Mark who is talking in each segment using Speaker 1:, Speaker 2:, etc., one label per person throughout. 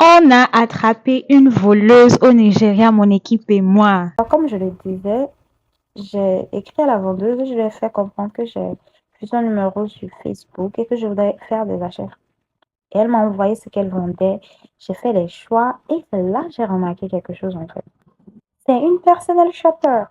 Speaker 1: On a attrapé une voleuse au Nigeria, mon équipe et moi.
Speaker 2: Alors, comme je le disais, j'ai écrit à la vendeuse, je lui ai fait comprendre que j'ai vu son numéro sur Facebook et que je voudrais faire des achats. Et elle m'a envoyé ce qu'elle vendait. J'ai fait les choix et c'est là que j'ai remarqué quelque chose en fait. C'est une personal shopper,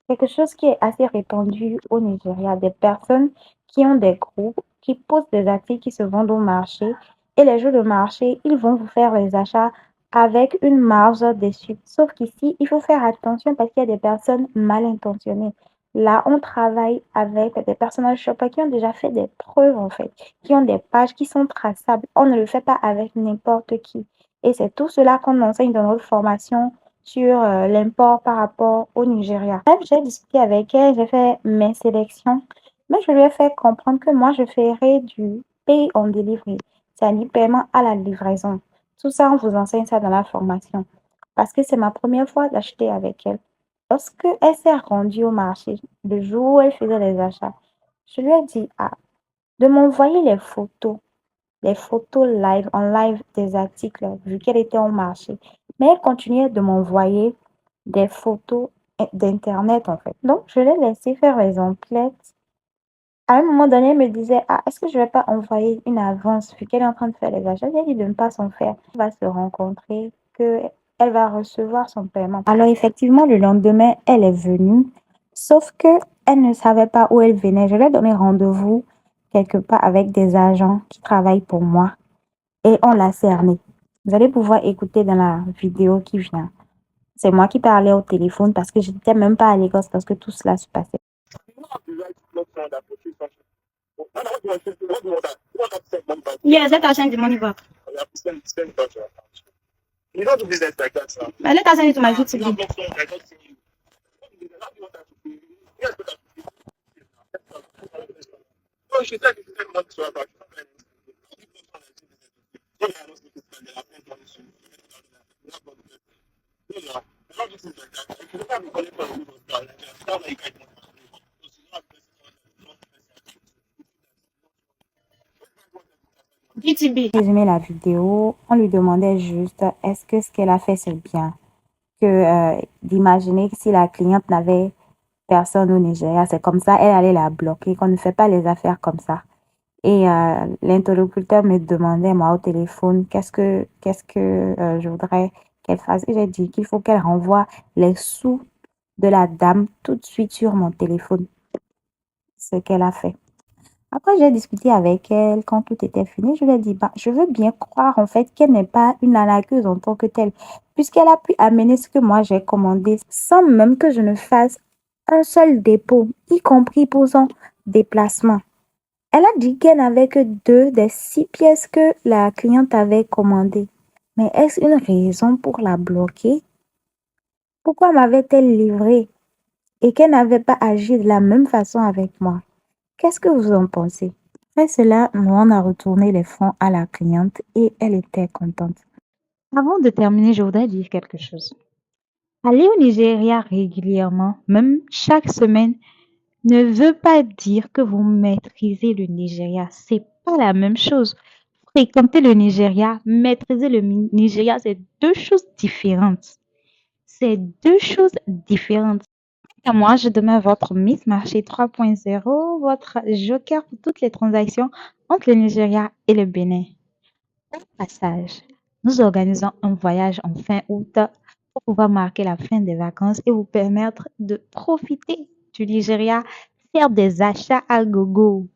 Speaker 2: quelque chose qui est assez répandu au Nigeria. Des personnes qui ont des groupes, qui posent des articles qui se vendent au marché et les jours de marché, ils vont vous faire les achats avec une marge dessus. Sauf qu'ici, il faut faire attention parce qu'il y a des personnes mal intentionnées. Là, on travaille avec des personal shoppers qui ont déjà fait des preuves en fait, qui ont des pages qui sont traçables. On ne le fait pas avec n'importe qui. Et c'est tout cela qu'on enseigne dans notre formation sur l'import par rapport au Nigeria. Bref, j'ai discuté avec elle, j'ai fait mes sélections, mais je lui ai fait comprendre que moi, je ferai du pay on delivery, c'est-à-dire paiement à la livraison. Tout ça, on vous enseigne ça dans la formation. Parce que c'est ma première fois d'acheter avec elle. Lorsque elle s'est rendue au marché, le jour où elle faisait les achats, je lui ai dit de m'envoyer les photos live, en live des articles, vu qu'elle était au marché. Mais elle continuait de m'envoyer des photos d'Internet, en fait. Donc, je l'ai laissé faire les emplettes. À un moment donné, elle me disait, est-ce que je vais pas envoyer une avance, vu qu'elle est en train de faire les achats? J'ai dit de ne pas s'en faire. On va se rencontrer, que elle va recevoir son paiement. Alors, effectivement, le lendemain, elle est venue, sauf que elle ne savait pas où elle venait. Je lui ai donné rendez-vous quelque part avec des agents qui travaillent pour moi et on l'a cerné. Vous allez pouvoir écouter dans la vidéo qui vient. C'est moi qui parlais au téléphone parce que je n'étais même pas à Lagos lorsque tout cela se passait.
Speaker 1: Yes, let us send the money back. Let us send it to my GTB. GTB.
Speaker 2: Résumé la vidéo, on lui demandait juste est-ce que ce qu'elle a fait c'est bien. Que d'imaginer que si la cliente n'avait personne au Nigeria, c'est comme ça, elle allait la bloquer, qu'on ne fait pas les affaires comme ça. Et l'interlocuteur me demandait, moi, au téléphone, qu'est-ce que je voudrais qu'elle fasse. Et j'ai dit qu'il faut qu'elle renvoie les sous de la dame tout de suite sur mon téléphone. Ce qu'elle a fait. Après, j'ai discuté avec elle quand tout était fini. Je lui ai dit, bah, je veux bien croire en fait qu'elle n'est pas une arnaqueuse en tant que telle, puisqu'elle a pu amener ce que moi j'ai commandé sans même que je ne fasse un seul dépôt, y compris pour son déplacement. Elle a dit qu'elle n'avait que 2 des 6 pièces que la cliente avait commandées. Mais est-ce une raison pour la bloquer? Pourquoi m'avait-elle livré et qu'elle n'avait pas agi de la même façon avec moi? Qu'est-ce que vous en pensez? Après cela, on a retourné les fonds à la cliente et elle était contente.
Speaker 1: Avant de terminer, je voudrais dire quelque chose. Aller au Nigeria régulièrement, même chaque semaine, ne veut pas dire que vous maîtrisez le Nigeria. C'est pas la même chose. Fréquenter le Nigeria, maîtriser le Nigeria, c'est deux choses différentes. C'est deux choses différentes. À moi, je demeure votre Miss Marché 3.0, votre joker pour toutes les transactions entre le Nigeria et le Bénin. Au passage, nous organisons un voyage en fin août pour pouvoir marquer la fin des vacances et vous permettre de profiter du Nigeria, faire des achats à gogo.